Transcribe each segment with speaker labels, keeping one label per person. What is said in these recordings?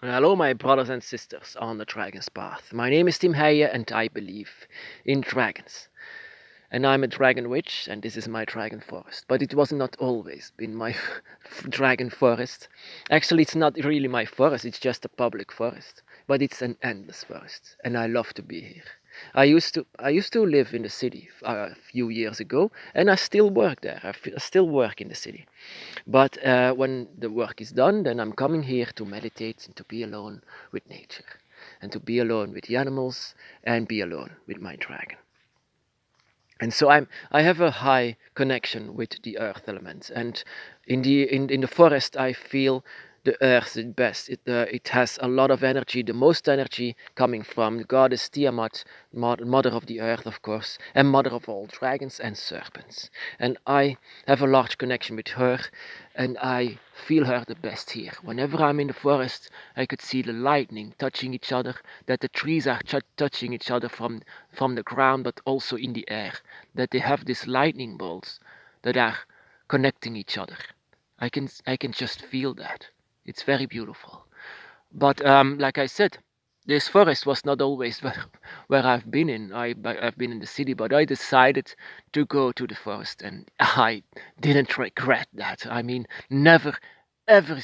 Speaker 1: Hello, my brothers and sisters on the Dragon's Path. My name is Tim Heijen, and I believe in dragons. And I'm a dragon witch, and this is my dragon forest. But it was not always been my dragon forest. Actually, it's not really my forest, it's just a public forest. But it's an endless forest, and I love to be here. I used to live in the city a few years ago, and I still work there. I still work in the city. But when the work is done, then I'm coming here to meditate and to be alone with nature, and to be alone with the animals, and be alone with my dragon. And so I have a high connection with the earth element, and in the forest I feel the earth the best. It has a lot of energy, the most energy coming from the goddess Tiamat, mother of the earth, of course, and mother of all dragons and serpents. And I have a large connection with her, and I feel her the best here. Whenever I'm in the forest, I could see the lightning touching each other, that the trees are touching each other from the ground, but also in the air, that they have these lightning bolts that are connecting each other. I can just feel that. It's very beautiful. But like I said, this forest was not always where I've been in. I've been in the city, but I decided to go to the forest, and I didn't regret that. I mean, never, ever,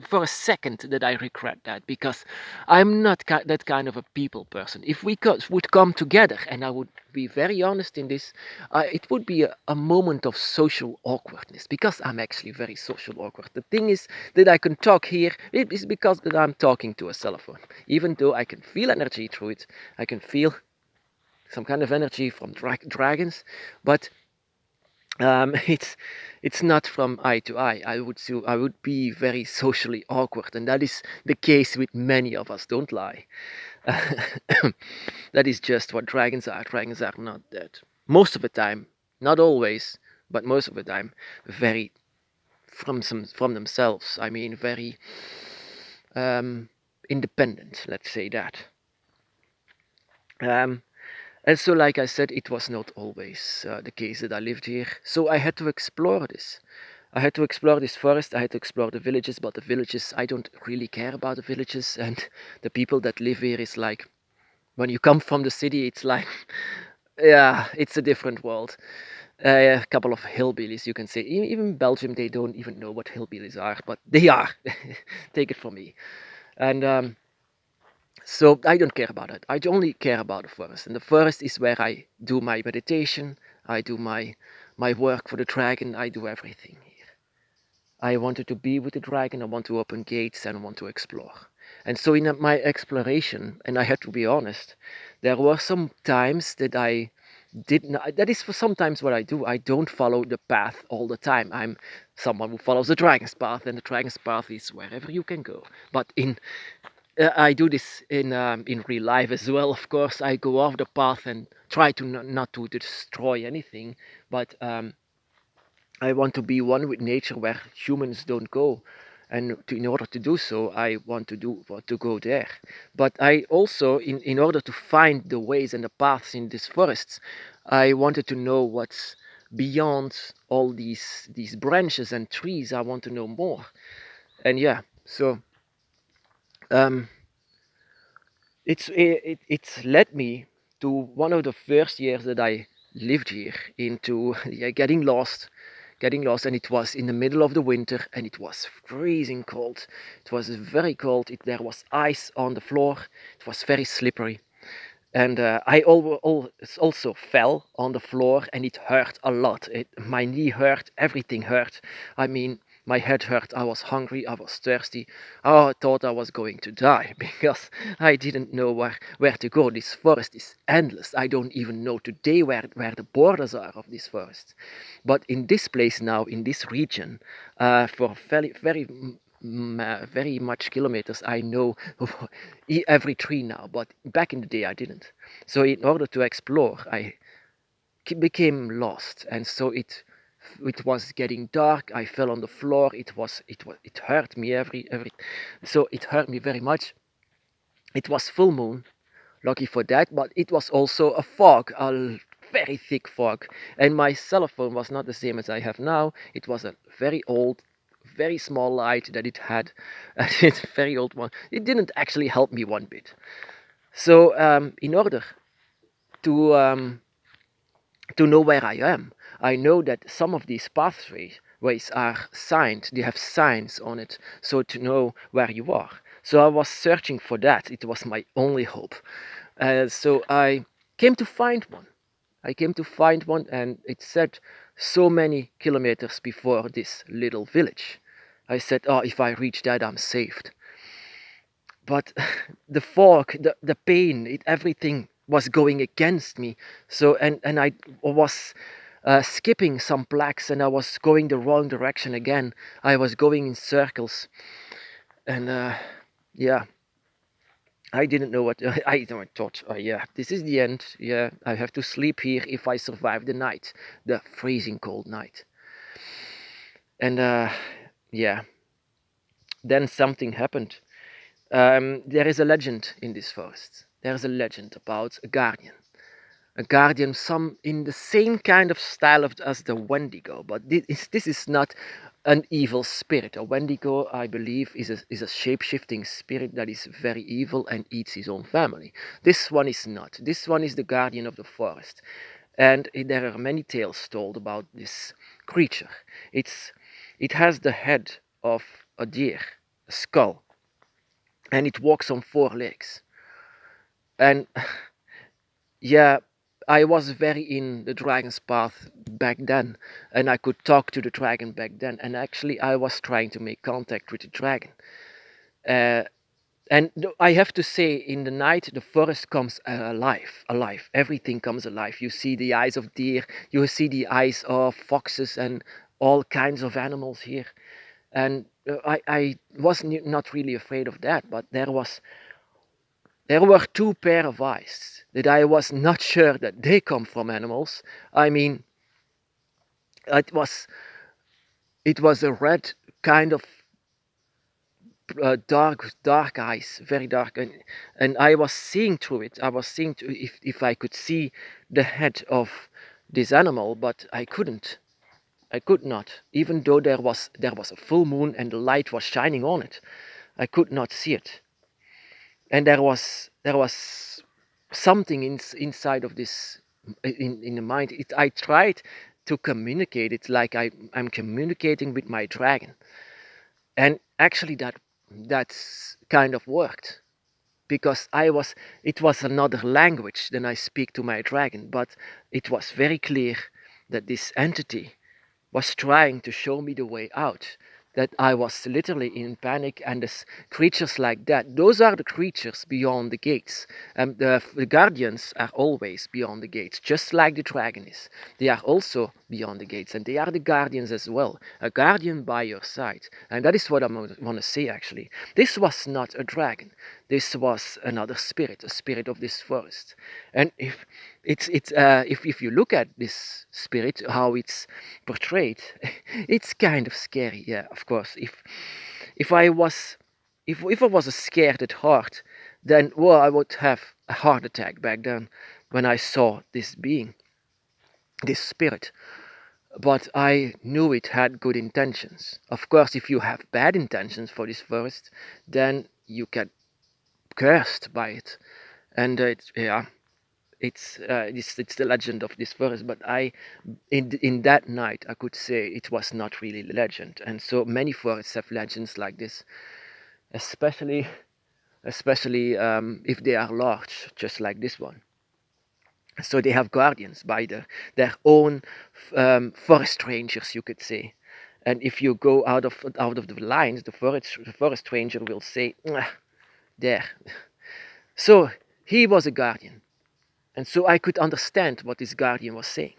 Speaker 1: for a second did I regret that, because I'm not that kind of a people person. If we would come together, and I would be very honest in this, it would be a moment of social awkwardness, because I'm actually very social awkward. The thing is that I can talk here, it is because that I'm talking to a cell phone. Even though I can feel energy through it, I can feel some kind of energy from dragons, but it's not from eye to eye. I would be very socially awkward, and that is the case with many of us. Don't lie. That is just what dragons are. Dragons are not that. Most of the time, not always, but most of the time, very from themselves. I mean, very um, independent. Let's say that. Um, and so, like I said, it was not always the case that I lived here. So I had to explore this. I had to explore this forest. I had to explore the villages, but the villages, I don't really care about the villages, and the people that live here is like, when you come from the city, it's like, yeah, it's a different world. A couple of hillbillies, you can say. Even Belgium, they don't even know what hillbillies are, but they are. Take it from me. And so I don't care about it. I only care about the forest, and the forest is where I do my meditation. I do my work for the dragon. I do everything here. I wanted to be with the dragon. I want to open gates and I want to explore. And so in my exploration, and I had to be honest, there were some times that I did not. That is for sometimes what I do. I don't follow the path all the time. I'm someone who follows the dragon's path, and the dragon's path is wherever you can go. But I do this in real life as well. Of course, I go off the path and try to not to destroy anything, but I want to be one with nature where humans don't go. And in order to do so, I want to go there. But I also, in order to find the ways and the paths in these forests, I wanted to know what's beyond all these branches and trees. I want to know more. And yeah, so um, it's led me to one of the first years that I lived here into, yeah, getting lost, and it was in the middle of the winter, and it was freezing cold. It was very cold. There was ice on the floor. It was very slippery, and I also fell on the floor, and it hurt a lot. My knee hurt, everything hurt. I mean, my head hurt. I was hungry. I was thirsty. Oh, I thought I was going to die because I didn't know where to go. This forest is endless. I don't even know today where the borders are of this forest. But in this place now, in this region, for very much kilometers, I know every tree now, but back in the day I didn't. So in order to explore, I became lost, and so it was getting dark. I fell on the floor. It hurt me every so it hurt me very much. It was full moon, lucky for that, but it was also a fog, a very thick fog, and my cell phone was not the same as I have now. It was a very old very small light that it had. It's a very old one. It didn't actually help me one bit. So in order to know where I am, I know that some of these pathways are signed. They have signs on it, so to know where you are. So I was searching for that. It was my only hope. So I came to find one. And it said so many kilometers before this little village. I said, oh, if I reach that, I'm saved. But the fog, the pain, everything was going against me. So, and I was skipping some blacks, and I was going the wrong direction again. I was going in circles. And yeah, I didn't know what I thought. Oh yeah, this is the end. Yeah, I have to sleep here if I survive the night, the freezing cold night. And yeah, then something happened. There is a legend in this forest. There is a legend about a guardian. A guardian, some in the same kind of style as the Wendigo, but this is not an evil spirit. A Wendigo, I believe, is a shape-shifting spirit that is very evil and eats his own family. This one is not. This one is the guardian of the forest. And there are many tales told about this creature. It has the head of a deer, a skull, and it walks on four legs. And yeah, I was very in the dragon's path back then, and I could talk to the dragon back then. And actually, I was trying to make contact with the dragon. Uh, and I have to say, in the night, the forest comes alive. Everything comes alive. You see the eyes of deer, you see the eyes of foxes, and all kinds of animals here. And I was not really afraid of that, but there were two pair of eyes that I was not sure that they come from animals. I mean, it was it was a red kind of dark eyes, very dark, and I was seeing through it. I was seeing if I could see the head of this animal, but I couldn't. I could not, even though there was a full moon and the light was shining on it. I could not see it, and there was something inside of this in the mind. I tried to communicate it like I'm communicating with my dragon, and actually that's kind of worked because it was another language than I speak to my dragon, but it was very clear that this entity was trying to show me the way out, that I was literally in panic, and the creatures like that, those are the creatures beyond the gates. The guardians are always beyond the gates, just like the dragon is. They are also beyond the gates, and they are the guardians as well, a guardian by your side. And that is what I want to say actually. This was not a dragon, this was another spirit, a spirit of this forest. And if you look at this spirit, how it's portrayed, it's kind of scary. Yeah, of course. If I was if I was scared at heart, then well, I would have a heart attack back then when I saw this being, this spirit. But I knew it had good intentions. Of course, if you have bad intentions for this forest, then you get cursed by it. And yeah, it's the legend of this forest. But in that night, I could say it was not really legend. And so many forests have legends like this, especially if they are large, just like this one. So they have guardians by their own forest rangers, you could say. And if you go out of the lines, the forest ranger will say, "Ah, there." So he was a guardian, and so I could understand what this guardian was saying.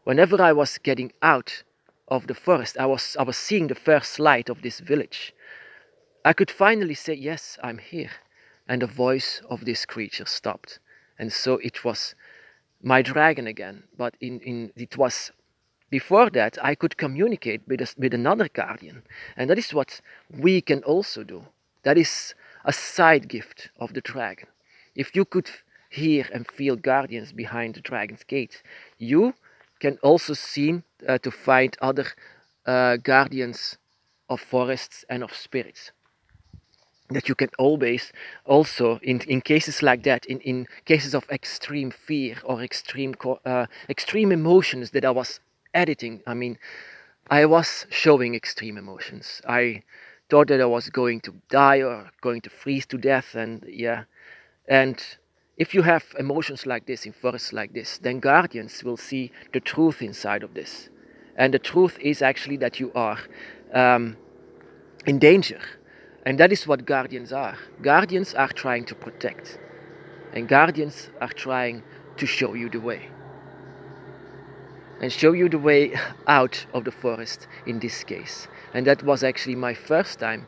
Speaker 1: Whenever I was getting out of the forest, I was seeing the first light of this village. I could finally say, "Yes, I'm here," and the voice of this creature stopped, and so it was my dragon again. But it was before that I could communicate with another guardian, and that is what we can also do. That is a side gift of the dragon. If you could hear and feel guardians behind the dragon's gate, you can also seem to find other guardians of forests and of spirits. That you can always also in cases like that, in cases of extreme fear or extreme emotions that I was editing. I mean, I was showing extreme emotions. I thought that I was going to die or going to freeze to death, and yeah. And if you have emotions like this in forests like this, then guardians will see the truth inside of this. And the truth is actually that you are um, in danger. And that is what guardians are. Guardians are trying to protect. And guardians are trying to show you the way. And show you the way out of the forest in this case. And that was actually my first time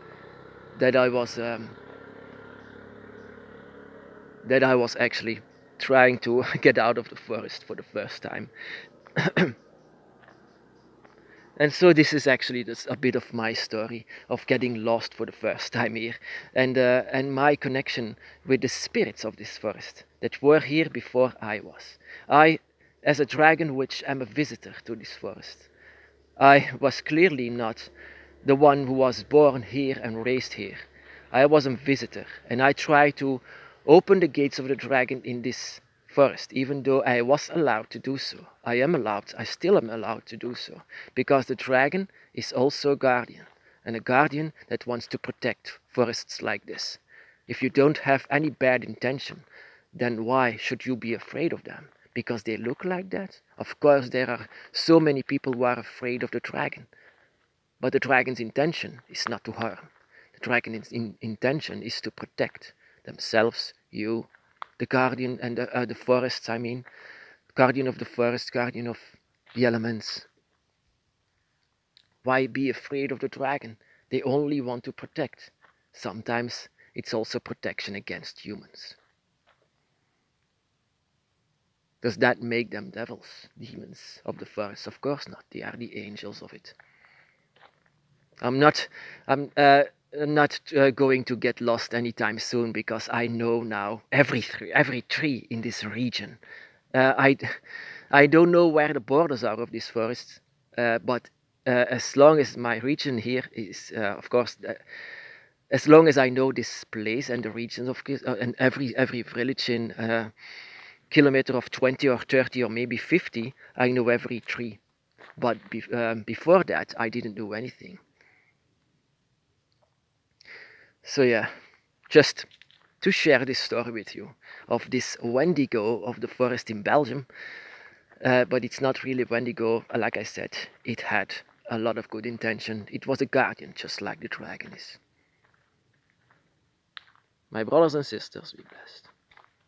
Speaker 1: that I was actually trying to get out of the forest for the first time. And so this is actually just a bit of my story of getting lost for the first time here, and my connection with the spirits of this forest that were here before I was. I, as a dragon witch, am a visitor to this forest. I was clearly not the one who was born here and raised here. I was a visitor, and I tried to open the gates of the dragon in this forest, even though I was allowed to do so. I still am allowed to do so, because the dragon is also a guardian, and a guardian that wants to protect forests like this. If you don't have any bad intention, then why should you be afraid of them? Because they look like that? Of course, there are so many people who are afraid of the dragon. But the dragon's intention is not to harm. The dragon's intention is to protect themselves, you, the guardian, and the forests, I mean. Guardian of the forest, guardian of the elements. Why be afraid of the dragon? They only want to protect. Sometimes it's also protection against humans. Does that make them devils, demons of the forest? Of course not. They are the angels of it. I'm not going to get lost anytime soon, because I know now every tree in this region. I don't know where the borders are of this forest, but as long as my region here is, of course, as long as I know this place and the regions of and every village in kilometer of 20 or 30 or maybe 50, I know every tree. But before that, I didn't know anything. So yeah, just to share this story with you of this Wendigo of the forest in Belgium. But it's not really Wendigo, like I said. It had a lot of good intention. It was a guardian, just like the dragon is. My brothers and sisters, be blessed.